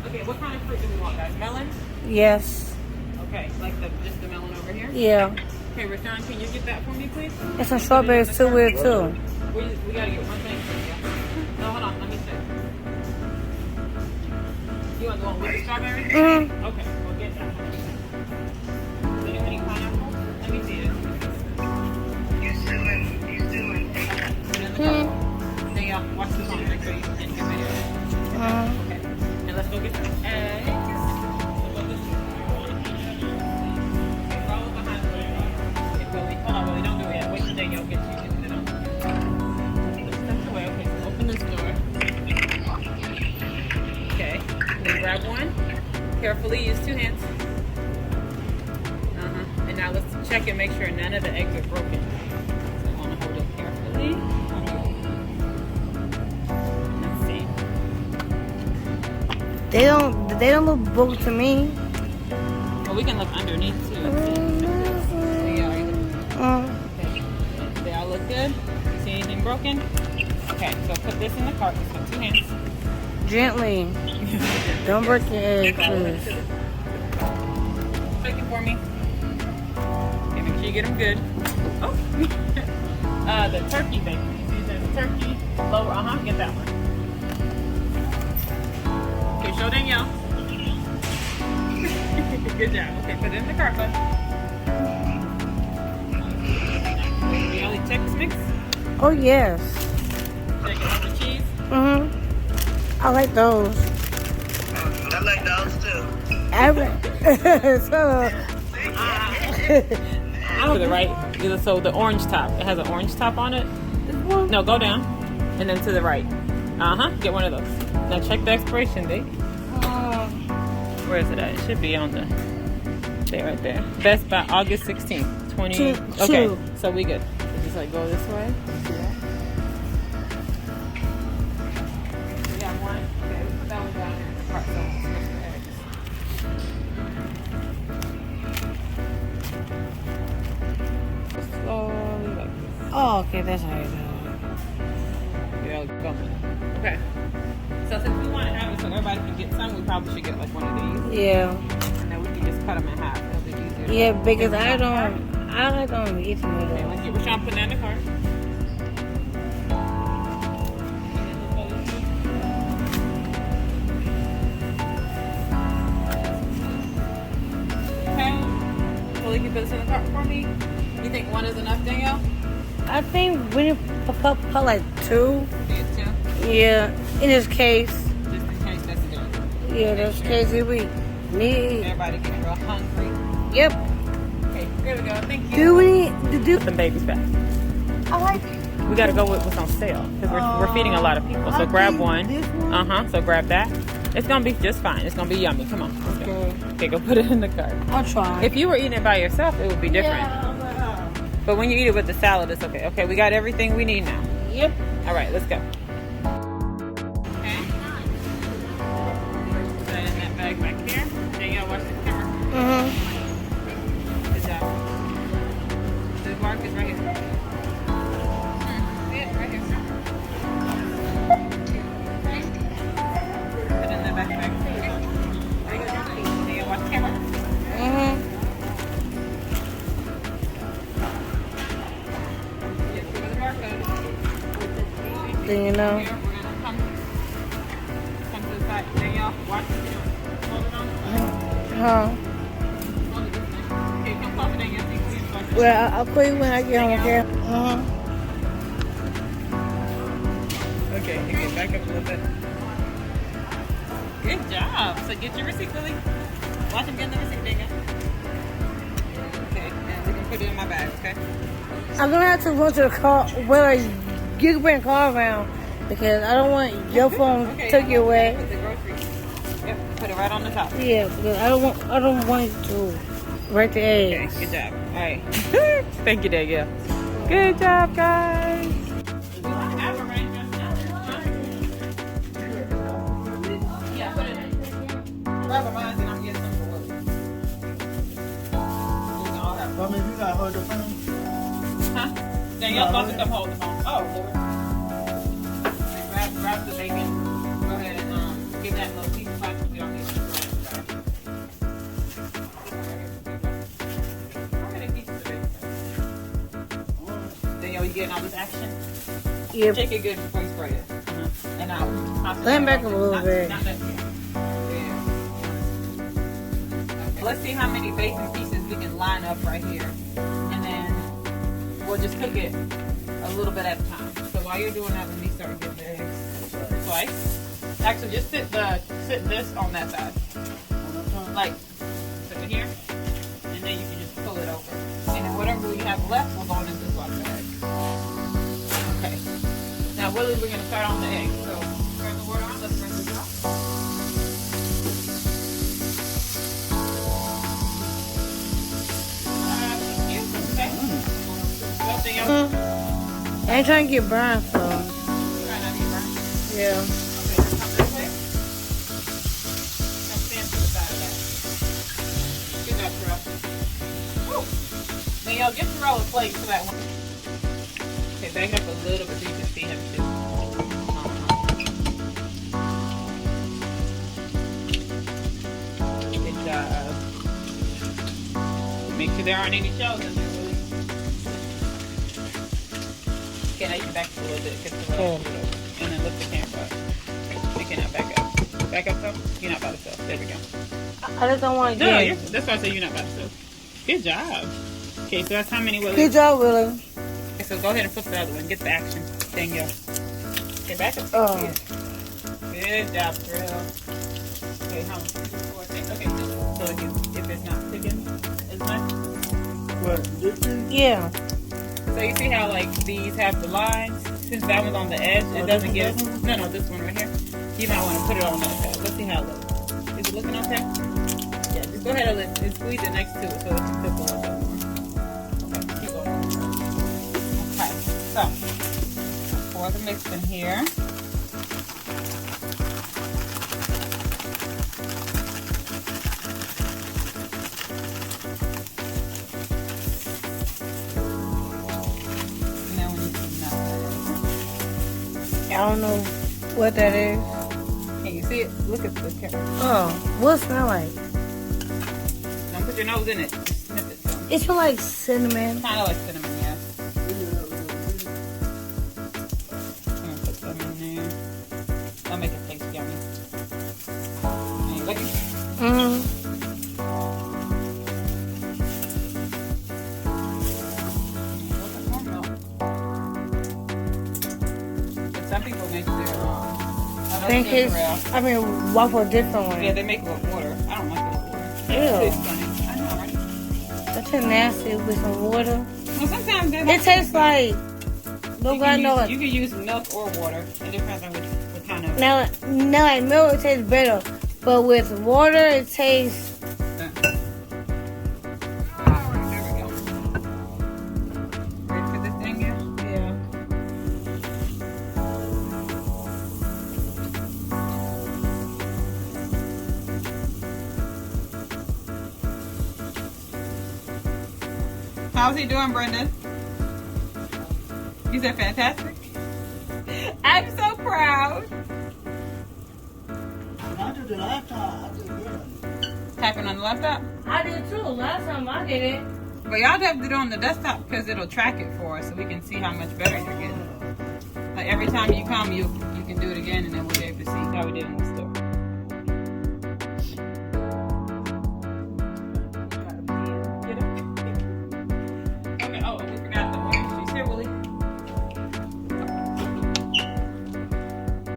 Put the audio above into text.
Okay, what kind of fruit do we want, guys? Melon? Yes. Okay, like just the melon over here? Yeah. Okay, Rashawn, can you get that for me, please? And some strawberries too with it too. We gotta get one thing first, yeah? No, hold on, let me check. You want the one with the strawberries? Mm-hmm. Okay, we'll get that one. Is there any pineapple? Let me see it. He's doing. Put it in the car. Danielle, watch the phone. Make sure you can get video. Okay, and let's go get some eggs. Hold on, Willie, don't do it yet. Wait till Danielle gets you. Get it on. Put stuff away. Okay, so open this door. Okay, then grab one. Carefully use 2 hands. And now let's check and make sure none of the eggs are broken. So I want to hold it carefully. Let's see. They don't look broken to me. Well, we can look underneath too. Okay. They all look good? You see anything broken? Okay, so put this in the cart. Just put 2 hands. Gently. Don't break your egg, please. Shake it for me. Okay, make sure you get them good. Oh. The turkey thing. You see there's turkey, lower, get that one. Okay, show Danielle. Good job. Okay, put it in the cart, bud. Really Tex Mix? Oh yes. Check it with the cheese. I like those. I like those too. To the right. So the orange top. It has an orange top on it. No, go down. And then to the right. Get one of those. Now check the expiration date. Where is it at? It should be on the... There, right there. Best by August 16th. 20... Okay, so we good. Just like go this way. Yeah. We got one. Okay, we put that one down here in the cart. So let's mix the eggs. Slowly like this. Oh, okay, that's how you do it. Yeah, coming. Okay. So since we want to have it so everybody can get some, we probably should get like one of these. Yeah. And then we can just cut them in half. It'll be easier. Yeah, because I don't eat them. Okay, let's get Rashawn putting that in the car. Okay. So you can put this in the car for me. You think one is enough, Danielle? I think we need to put like 2. These 2? Yeah, in this case. Just in case that's good. Yeah, that's crazy. We need. Everybody getting real hungry. Yep. Okay, here we go. Thank you. Do we need to do Some babies back. I like We gotta go with what's on sale because we're feeding a lot of people. So grab one. This one? So grab that. It's gonna be just fine. It's gonna be yummy. Come on. Let's go. Okay, go put it in the cart. I'll try. If you were eating it by yourself, it would be different. But when you eat it with the salad, it's okay. Okay, we got everything we need now. Yep. All right, let's go. Okay. Put that in that bag back here. Danielle, watch the camera. Good job. The mark is right here. See it? Right here. Put it in the backpack. Danielle, watch the camera. Just give it the barcode. Then you know. Here, we're gonna come to the side. Danielle, watch it. Hold it on. Huh? Hold it this way. Okay, come closer, Danielle. So you can see the barcode. Well, I'll call you when I get home, okay? Okay, you get back up a little bit. Good job. So get your receipt, Lily. Watch him get the receipt, Danielle. Okay, and we can put it in my bag, okay? I'm gonna have to run to the car. Well, you can bring the car around because I don't want your phone took you away. Put the groceries. Yep, put it right on the top. Yeah, because I don't want you to wreck the eggs. Okay, good job. All right. Thank you, Danielle. Good job, guys. Yeah, put it in. Grab a mine and I'm getting some for Willie. Well, maybe you gotta hold the phone. Huh? Danielle's about to come hold the phone. Oh, Lord. Grab the bacon. Go ahead and give that little piece. plastic, you don't need to throw it. How many pieces of bacon? Danielle, you getting all this action? Yep. Shake it good before you spray it. And I'll Lean back a little bit. Not that here. Yeah. Okay, let's see how many bacon pieces we can line up right here. And then we'll just cook it a little bit at a time. So while you're doing that, let me start getting the eggs sliced. Actually, just sit this on that side. Like, sit it here. And then you can just pull it over. And then whatever we have left, we'll go into this one bag. Okay. Now, Willie, we're going to start on the eggs. So, turn the water on. Let's rinse this out. Something else? I ain't trying to get burned, so. Try not to get burned. Yeah. Okay, now come this way. Now stand to the side of that. Good job, Terrell. Woo! Now, y'all get Terrell a plate for that one. Okay, back up a little bit so you can see him too. Good job. Make sure there aren't any shells in there, Willie. Okay, now you can back up a little bit. Get the roll. And then lift the camera up. You cannot back up. Back up some? You're not by yourself. There we go. I just don't want to No, get. that's why I say you're not by yourself. Good job. Okay, so that's how many, Willie? Good job, Willie. Okay, so go ahead and flip the other one. Get the action. Danielle. Okay, back up. Oh. Yeah. Good job, Trill. Okay, how much? 4, 6. Okay, so if it's not cooking as much. What? Yeah. So you see how like these have the lines? Since that one's on the edge, it doesn't get. No, this one right here. You might want to put it on that side. Let's see how it looks. Is it looking okay? Yeah, just go ahead and squeeze it next to it so it can cook a little bit more. Okay, keep going. Okay, so pour the mix in here. I don't know what that is. Can you see it? Look at the camera. Oh, what's it smell like? Don't put your nose in it. Just sniff it. So. It smells like cinnamon. Kind of like cinnamon, yeah. I'm gonna put some in there. I'll make it taste yummy. Hey, look. Mm-hmm. Some people make their Pancakes. I mean, waffle different one. Yeah, they make it with water. I don't like it with water. Ew. It tastes funny. I know, right? That's too nasty with some water. Well, sometimes they It tastes like. Nobody know it. You can use milk or water. It depends on what kind of. Now, like milk, it tastes better, but with water, it tastes. There we go. Ready for this thing, yeah? Yeah. How's he doing, Brendan? You said fantastic. I'm so proud. I did the last time. I did good. Tapping on the laptop. I did too. Last time I did it. But y'all have to do it on the desktop because it'll track it for us so we can see how much better you're getting. Like every time you come, you can do it again and then we'll be able to see how we did in the